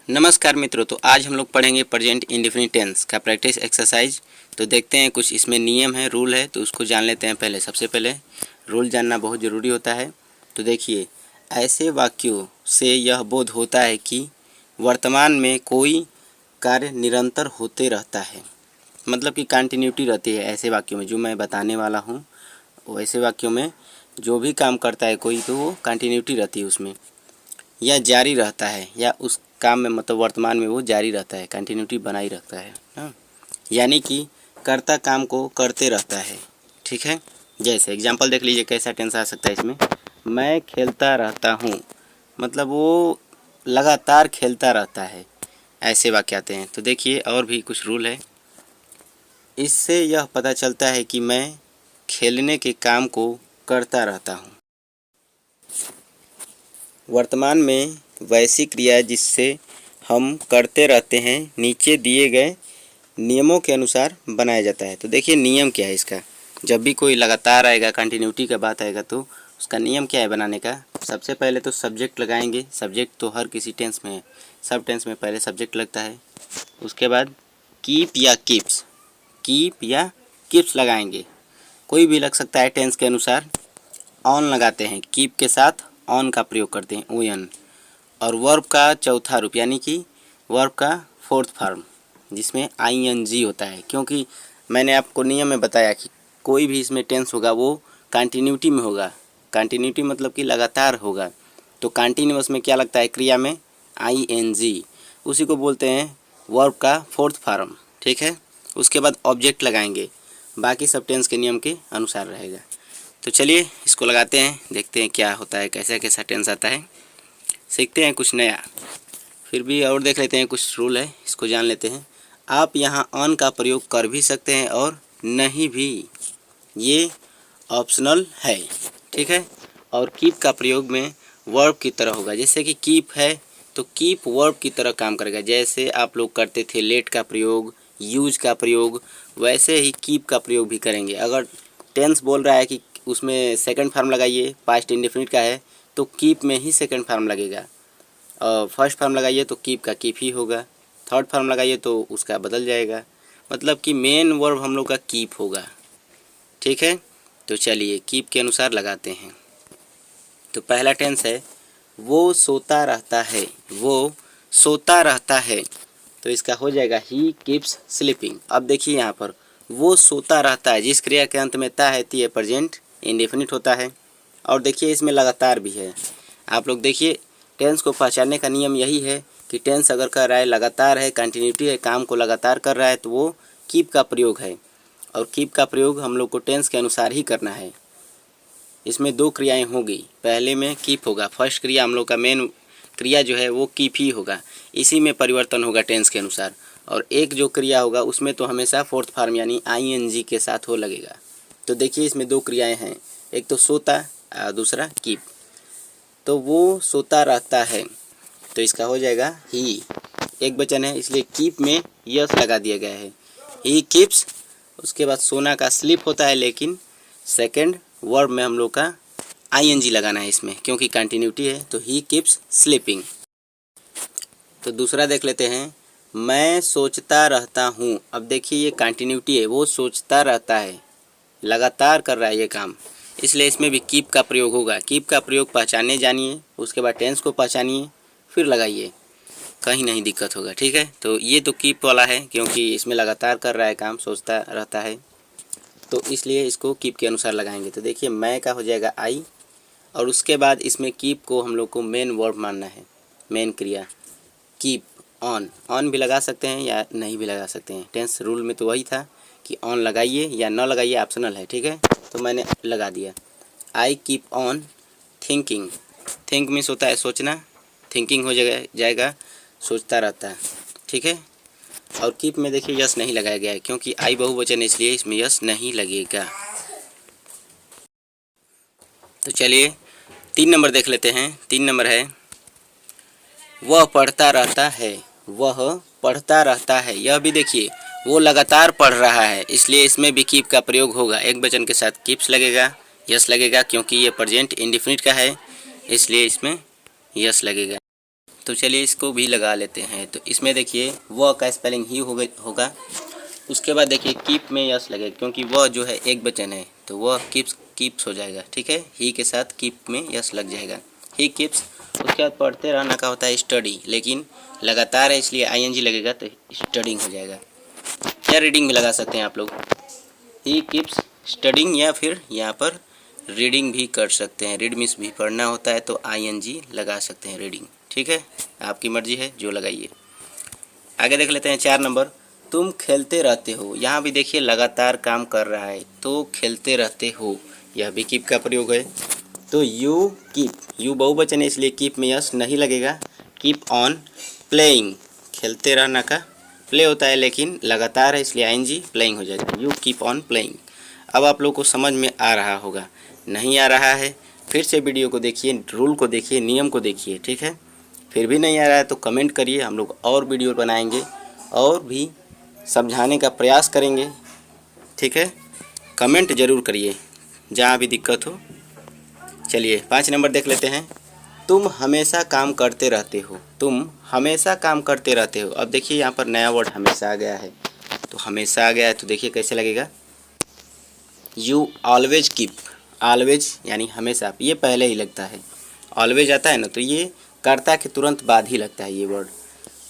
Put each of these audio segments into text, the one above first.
नमस्कार मित्रों, तो आज हम लोग पढ़ेंगे प्रेजेंट इंडेफिनिट टेंस का प्रैक्टिस एक्सरसाइज। तो देखते हैं, कुछ इसमें नियम है, रूल है, तो उसको जान लेते हैं। पहले सबसे पहले रूल जानना बहुत ज़रूरी होता है। तो देखिए, ऐसे वाक्यों से यह बोध होता है कि वर्तमान में कोई कार्य निरंतर होते रहता है, मतलब कि कंटिन्यूटी रहती है। ऐसे वाक्यों में जो मैं बताने वाला हूँ, वैसे वाक्यों में जो भी काम करता है कोई, तो वो कंटिन्यूटी रहती है उसमें, या जारी रहता है, या उस काम में मतलब वर्तमान में वो जारी रहता है, कंटिन्यूटी बनाई रखता है ना। यानी कि कर्ता काम को करते रहता है। ठीक है, जैसे एग्जांपल देख लीजिए, कैसा टेंस आ सकता है इसमें। मैं खेलता रहता हूँ, मतलब वो लगातार खेलता रहता है। ऐसे वाक्य आते हैं। तो देखिए, और भी कुछ रूल है। इससे यह पता चलता है कि मैं खेलने के काम को करता रहता हूँ। वर्तमान में वैसी क्रिया जिससे हम करते रहते हैं नीचे दिए गए नियमों के अनुसार बनाया जाता है। तो देखिए, नियम क्या है इसका। जब भी कोई लगातार आएगा, कंटिन्यूटी का बात आएगा, तो उसका नियम क्या है बनाने का। सबसे पहले तो सब्जेक्ट लगाएंगे। सब्जेक्ट तो हर किसी टेंस में है, सब टेंस में पहले सब्जेक्ट लगता है। उसके बाद कीप या कीप्स, कीप या कीप्स लगाएंगे, कोई भी लग सकता है टेंस के अनुसार। ऑन लगाते हैं, कीप के साथ ऑन का प्रयोग करते हैं, ओएन। और वर्ब का चौथा रूप, यानी कि वर्ब का फोर्थ फॉर्म, जिसमें आईएनजी होता है। क्योंकि मैंने आपको नियम में बताया कि कोई भी इसमें टेंस होगा वो कंटिन्यूटी में होगा। कंटिन्यूटी मतलब कि लगातार होगा। तो कंटिन्यूअस में क्या लगता है क्रिया में, आईएनजी, उसी को बोलते हैं वर्ब का फोर्थ फॉर्म। ठीक है, उसके बाद ऑब्जेक्ट लगाएंगे, बाकी सब टेंस के नियम के अनुसार रहेगा। तो चलिए इसको लगाते हैं, देखते हैं क्या होता है, कैसा कैसा टेंस आता है, सीखते हैं कुछ नया। फिर भी और देख लेते हैं, कुछ रूल है, इसको जान लेते हैं। आप यहाँ ऑन का प्रयोग कर भी सकते हैं और नहीं भी, ये ऑप्शनल है। ठीक है, और कीप का प्रयोग में वर्ब की तरह होगा। जैसे कि कीप है तो कीप वर्ब की तरह काम करेगा। जैसे आप लोग करते थे लेट का प्रयोग, यूज का प्रयोग, वैसे ही कीप का प्रयोग भी करेंगे। अगर टेंस बोल रहा है कि उसमें सेकंड फॉर्म लगाइए, पास्ट इंडेफिनिट का है, तो कीप में ही सेकंड फॉर्म लगेगा। और फर्स्ट फॉर्म लगाइए तो कीप का कीप ही होगा। थर्ड फॉर्म लगाइए तो उसका बदल जाएगा। मतलब कि मेन वर्ब हम लोग का कीप होगा। ठीक है, तो चलिए कीप के अनुसार लगाते हैं। तो पहला टेंस है, वो सोता रहता है, वो सोता रहता है। तो इसका हो जाएगा ही कीप्स स्लीपिंग। अब देखिए यहाँ पर वो सोता रहता है, जिस क्रिया के अंत में ता है, ये प्रेजेंट इंडेफिनिट होता है। और देखिए इसमें लगातार भी है। आप लोग देखिए, टेंस को पहचानने का नियम यही है कि टेंस अगर कर रहा है, लगातार है, कंटिन्यूटी है, काम को लगातार कर रहा है, तो वो कीप का प्रयोग है। और कीप का प्रयोग हम लोग को टेंस के अनुसार ही करना है। इसमें दो क्रियाएं होगी, पहले में कीप होगा, फर्स्ट क्रिया हम लोग का मेन क्रिया जो है वो कीप ही होगा, इसी में परिवर्तन होगा टेंस के अनुसार। और एक जो क्रिया होगा उसमें तो हमेशा फोर्थ फॉर्म यानी आईएनजी के साथ हो लगेगा। तो देखिए इसमें दो क्रियाएं हैं, एक तो सोता और दूसरा कीप। तो वो सोता रहता है, तो इसका हो जाएगा ही, एक वचन है इसलिए कीप में यस लगा दिया गया है, ही कीप्स। उसके बाद सोना का स्लीप होता है, लेकिन सेकंड वर्ब में हम लोग का आईएनजी लगाना है इसमें, क्योंकि कंटिन्यूटी है। तो ही कीप्स स्लीपिंग। तो दूसरा देख लेते हैं, मैं सोचता रहता हूँ। अब देखिए ये कंटिन्यूटी है, वो सोचता रहता है, लगातार कर रहा है ये काम, इसलिए इसमें भी कीप का प्रयोग होगा। कीप का प्रयोग पहचानने जानिए, उसके बाद टेंस को पहचानिए, फिर लगाइए, कहीं नहीं दिक्कत होगा। ठीक है, तो ये तो कीप वाला है क्योंकि इसमें लगातार कर रहा है काम, सोचता रहता है, तो इसलिए इसको कीप के अनुसार लगाएंगे। तो देखिए मैं का हो जाएगा आई, और उसके बाद इसमें कीप को हम लोग को मेन वर्ब मानना है, मेन क्रिया कीप। ऑन, ऑन भी लगा सकते हैं या नहीं भी लगा सकते हैं, टेंस रूल में तो वही था कि ऑन लगाइए या न लगाइए, ऑप्शनल है। ठीक है, तो मैंने लगा दिया। I keep on thinking, think means होता है सोचना, थिंकिंग हो जाएगा सोचता रहता है। ठीक है, और कीप में देखिए यस नहीं लगाया गया है क्योंकि आई बहुवचन है, इसलिए इसमें यस नहीं लगेगा। तो चलिए 3 नंबर देख लेते हैं। 3 नंबर है, वह पढ़ता रहता है, वह पढ़ता रहता है। यह भी देखिए वो लगातार पढ़ रहा है, इसलिए इसमें भी कीप का प्रयोग होगा। एक वचन के साथ कीप्स लगेगा, यस लगेगा, क्योंकि ये प्रेजेंट इंडेफिनिट का है, इसलिए इसमें यस लगेगा। तो चलिए इसको भी लगा लेते हैं। तो इसमें देखिए वह का स्पेलिंग ही होगा। उसके बाद देखिए कीप में यस लगेगा, क्योंकि वह जो है एक वचन है तो वह कीप्स हो जाएगा। ठीक है, ही के साथ कीप में यस लग जाएगा, ही कीप्स। उसके बाद पढ़ते रहना का होता है स्टडी, लेकिन लगातार है इसलिए आईएनजी लगेगा तो स्टडिंग हो जाएगा, या रीडिंग भी लगा सकते हैं आप लोग। ही कीप्स स्टडिंग, या फिर यहाँ पर रीडिंग भी कर सकते हैं। रीड मीन्स भी पढ़ना होता है तो आईएनजी लगा सकते हैं, रीडिंग। ठीक है, आपकी मर्जी है जो लगाइए। आगे देख लेते हैं 4 नंबर, तुम खेलते रहते हो। यहाँ भी देखिए लगातार काम कर रहा है तो खेलते रहते हो, यह भी कीप का प्रयोग है। तो यू कीप, यू बहुवचन है इसलिए कीप में यस नहीं लगेगा। कीप ऑन प्लेइंग, खेलते रहना का प्ले होता है लेकिन लगातार है इसलिए आईएनजी प्लेइंग हो जाएगा, यू कीप ऑन प्लेइंग। अब आप लोग को समझ में आ रहा होगा, नहीं आ रहा है फिर से वीडियो को देखिए, रूल को देखिए, नियम को देखिए। ठीक है, फिर भी नहीं आ रहा है तो कमेंट करिए, हम लोग और वीडियो बनाएंगे और भी समझाने का प्रयास करेंगे। ठीक है, कमेंट ज़रूर करिए जहाँ भी दिक्कत हो। चलिए 5 नंबर देख लेते हैं, तुम हमेशा काम करते रहते हो। तुम हमेशा काम करते रहते हो। अब देखिए यहाँ पर नया वर्ड हमेशा आ गया है, तो हमेशा आ गया है तो देखिए कैसे लगेगा, यू ऑलवेज कीप। ऑलवेज यानी हमेशा, ये पहले ही लगता है, ऑलवेज आता है ना तो ये कर्ता के तुरंत बाद ही लगता है ये वर्ड।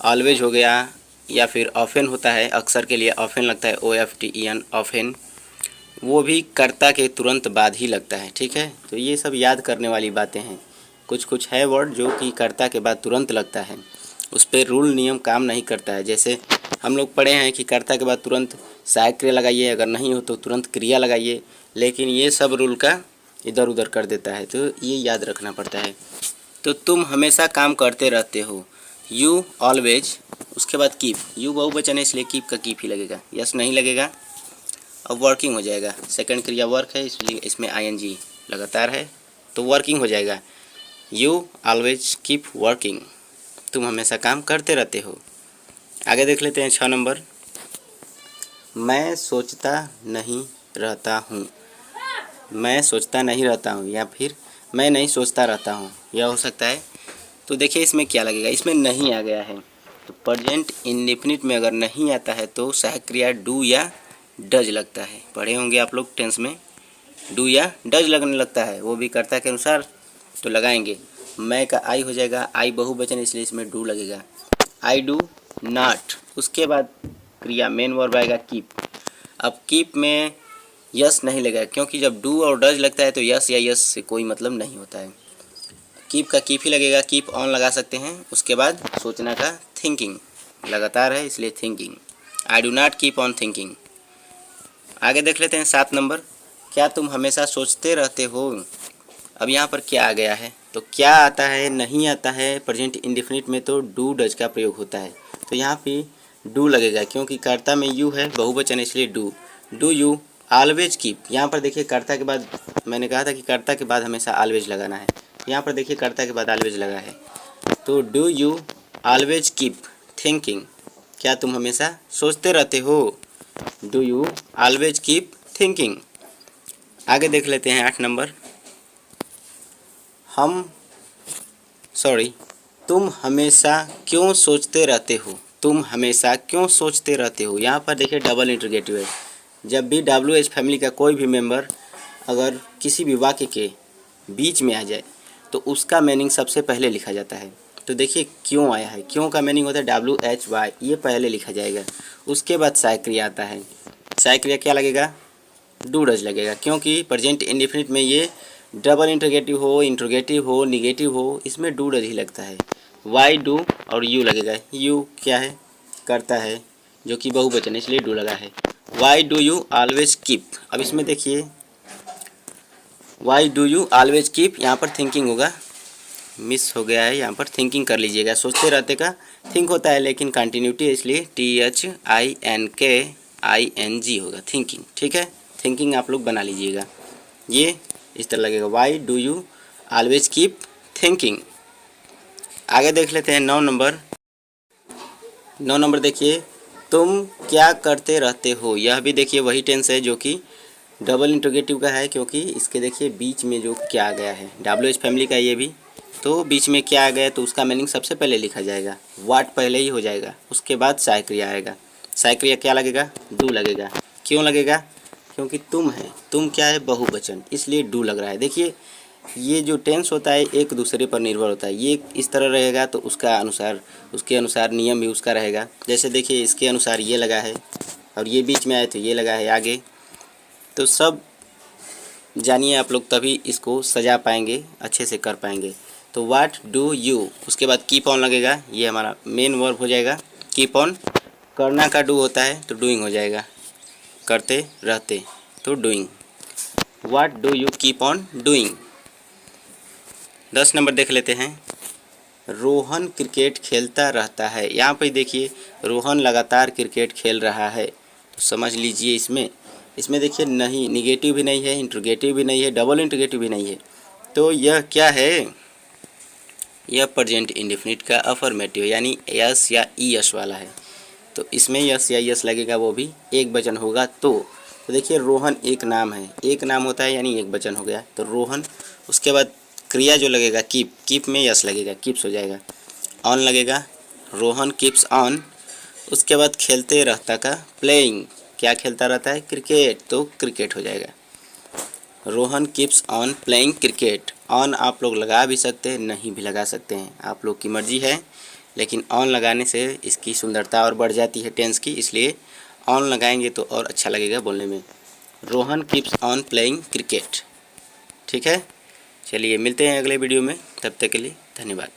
ऑलवेज हो गया, या फिर ऑफेन होता है, अक्सर के लिए ऑफेन लगता है, OFTEN ऑफेन, वो भी कर्ता के तुरंत बाद ही लगता है। ठीक है, तो ये सब याद करने वाली बातें हैं। कुछ है वर्ड जो कि कर्ता के बाद तुरंत लगता है, उस पर रूल नियम काम नहीं करता है। जैसे हम लोग पढ़े हैं कि कर्ता के बाद तुरंत सहायक क्रिया लगाइए, अगर नहीं हो तो तुरंत क्रिया लगाइए, लेकिन ये सब रूल का इधर उधर कर देता है, तो ये याद रखना पड़ता है। तो तुम हमेशा काम करते रहते हो, यू ऑलवेज, उसके बाद कीप, यू बहुवचन है इसलिए कीप का कीप ही लगेगा, यस नहीं लगेगा। अब वर्किंग हो जाएगा, सेकंड क्रिया वर्क है इसलिए इसमें आईएनजी लगातार है तो वर्किंग हो जाएगा, यू ऑलवेज कीप वर्किंग, तुम हमेशा काम करते रहते हो। आगे देख लेते हैं 6 नंबर, मैं सोचता नहीं रहता हूँ। मैं सोचता नहीं रहता हूँ या फिर मैं नहीं सोचता रहता हूँ, यह हो सकता है। तो देखिए इसमें क्या लगेगा, इसमें नहीं आ गया है तो प्रेजेंट इंडेफिनिट में अगर नहीं आता है तो सहायक क्रिया डू या डज लगता है। पढ़े होंगे आप लोग टेंस में, डू या डज लगने लगता है, वो भी कर्ता के अनुसार तो लगाएंगे। मैं का आई हो जाएगा, आई बहुवचन इसलिए इसमें डू लगेगा, आई डू नॉट। उसके बाद क्रिया मेन वर्ब आएगा कीप। अब कीप में यस नहीं लगेगा क्योंकि जब डू और डज लगता है तो यस या यस से कोई मतलब नहीं होता है, कीप का कीप ही लगेगा, कीप ऑन लगा सकते हैं। उसके बाद सोचना का थिंकिंग, लगातार है इसलिए thinking, I do not keep on thinking. आगे देख लेते हैं 7 नंबर, क्या तुम हमेशा सोचते रहते हो। अब यहाँ पर क्या आ गया है, तो क्या आता है, नहीं आता है। प्रेजेंट इंडेफिनिट में तो डू डज का प्रयोग होता है तो यहाँ पे डू लगेगा क्योंकि कर्ता में यू है, बहुवचन इसलिए do. Do you always keep, यहाँ पर देखिए कर्ता के बाद, मैंने कहा था कि कर्ता के बाद हमेशा ऑलवेज लगाना है, यहाँ पर देखिए कर्ता के बाद ऑलवेज लगा है तो do you always keep thinking, क्या तुम हमेशा सोचते रहते हो, do you always keep thinking. आगे देख लेते हैं 8 नंबर, तुम हमेशा क्यों सोचते रहते हो। तुम हमेशा क्यों सोचते रहते हो, यहाँ पर देखिए डबल इंटरोगेटिव है। जब भी WH फैमिली का कोई भी मेंबर अगर किसी भी वाक्य के बीच में आ जाए तो उसका मीनिंग सबसे पहले लिखा जाता है। तो देखिए क्यों आया है, क्यों का मीनिंग होता है WHY, ये पहले लिखा जाएगा। उसके बाद सहायक क्रिया आता है, सहायक क्रिया क्या लगेगा, डू डज लगेगा क्योंकि प्रेजेंट इंडेफिनिट में ये डबल इंटरोगेटिव हो, निगेटिव हो, इसमें डू डज ही लगता है। वाई डू और यू लगेगा, यू क्या है, करता है जो कि बहुवचन है इसलिए डू लगा है। Why do you always keep, अब इसमें देखिए why do you always keep, यहाँ पर थिंकिंग होगा, मिस हो गया है, यहाँ पर थिंकिंग कर लीजिएगा। सोचते रहते का थिंक होता है लेकिन कंटिन्यूटी है इसलिए THINKING होगा, थिंकिंग। ठीक है, थिंकिंग आप लोग बना लीजिएगा, ये इस तरह लगेगा, why do you always keep thinking. आगे देख लेते हैं 9 नंबर। 9 नंबर देखिए, तुम क्या करते रहते हो, यह भी देखिए वही टेंस है जो कि डबल इंटरोगेटिव का है क्योंकि इसके देखिए बीच में जो क्या आ गया है, WH फैमिली का ये भी तो बीच में क्या आ गया तो उसका मीनिंग सबसे पहले लिखा जाएगा। वाट पहले ही हो जाएगा, उसके बाद सहायक क्रिया आएगा। सहायक क्रिया क्या लगेगा? डू लगेगा। क्यों लगेगा? क्योंकि तुम है, तुम क्या है? बहुवचन, इसलिए डू लग रहा है। देखिए ये जो टेंस होता है एक दूसरे पर निर्भर होता है। ये इस तरह रहेगा तो उसका अनुसार, उसके अनुसार नियम भी उसका रहेगा। जैसे देखिए इसके अनुसार ये लगा है और ये बीच में आए तो ये लगा है आगे। तो सब जानिए आप लोग, तभी इसको सजा पाएंगे, अच्छे से कर पाएंगे। तो व्हाट डू यू, उसके बाद कीप ऑन लगेगा, ये हमारा मेन वर्ब हो जाएगा। कीप ऑन करना का डू होता है तो डूइंग हो जाएगा, करते रहते तो doing. What do you keep on doing. 10 number देख लेते हैं। रोहन क्रिकेट खेलता रहता है। यहाँ पे देखिए रोहन लगातार क्रिकेट खेल रहा है, तो समझ लीजिए इसमें देखिए नहीं, निगेटिव भी नहीं है, इंट्रोगेटिव भी नहीं है, डबल इंट्रोगेटिव भी नहीं है। तो यह क्या है? यह प्रेजेंट इंडेफिनिट का अफर्मेटिव यानी यस या ई यस वाला है। तो इसमें यस या यस लगेगा, वो भी एक वचन होगा। तो देखिए रोहन एक नाम है, एक नाम होता है यानी एक वचन हो गया तो रोहन। उसके बाद क्रिया जो लगेगा कीप, कीप में यस लगेगा, कीप्स हो जाएगा। ऑन लगेगा, रोहन कीप्स ऑन। उसके बाद खेलते रहता का प्लेइंग, क्या खेलता रहता है? क्रिकेट, तो क्रिकेट हो जाएगा। Rohan keeps on playing cricket. On आप लोग लगा भी सकते हैं, नहीं भी लगा सकते हैं, आप लोग की मर्जी है। लेकिन ऑन लगाने से इसकी सुंदरता और बढ़ जाती है टेंस की, इसलिए ऑन लगाएंगे तो और अच्छा लगेगा बोलने में। Rohan keeps on playing cricket. ठीक है, चलिए मिलते हैं अगले वीडियो में, तब तक के लिए धन्यवाद।